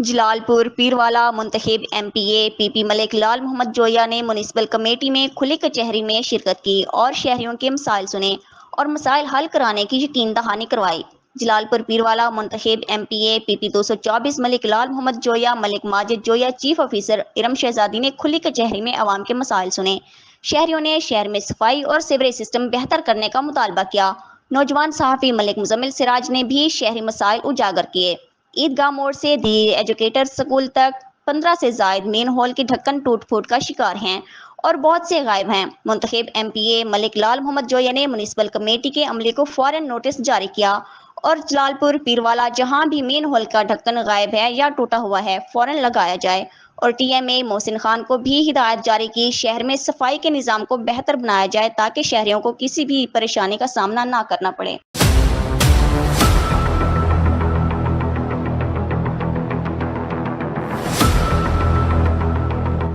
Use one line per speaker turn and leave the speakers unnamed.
جلال پور پیروالا منتخب M P اے پی پی ملک لال محمد جویا نے میونسپل کمیٹی میں کھلی کچہری میں شرکت کی اور شہریوں کے مسائل سنے اور مسائل حل کرانے کی یقین دہانی کروائی۔ جلال پور پیروالا منتخب ایم پی اے پی پی 224 ملک لال محمد جویا ملک ماجد جویا چیف آفیسر ارم شہزادی نے کھلی کچہری میں عوام کے مسائل سنے۔ شہریوں نے شہر میں صفائی اور سیوریج سسٹم بہتر کرنے کا مطالبہ کیا۔ نوجوان صحافی ملک مزمل سراج نے بھی شہری مسائل اجاگر کیے۔ عیدگاہ موڑ سے دی ایجوکیٹر اسکول تک 15 سے زائد مین ہال کے ڈھکن ٹوٹ پھوٹ کا شکار ہیں اور بہت سے غائب ہیں۔ منتخب ایم پی اے ملک لال محمد جویا نے میونسپل کمیٹی کے عملے کو فوراً نوٹس جاری کیا اور جلال پور پیروالا جہاں بھی مین ہال کا ڈھکن غائب ہے یا ٹوٹا ہوا ہے فوراً لگایا جائے، اور ٹی ایم اے محسن خان کو بھی ہدایت جاری کی شہر میں صفائی کے نظام کو بہتر بنایا جائے تاکہ شہریوں کو کسی بھی پریشانی کا سامنا نہ کرنا پڑے۔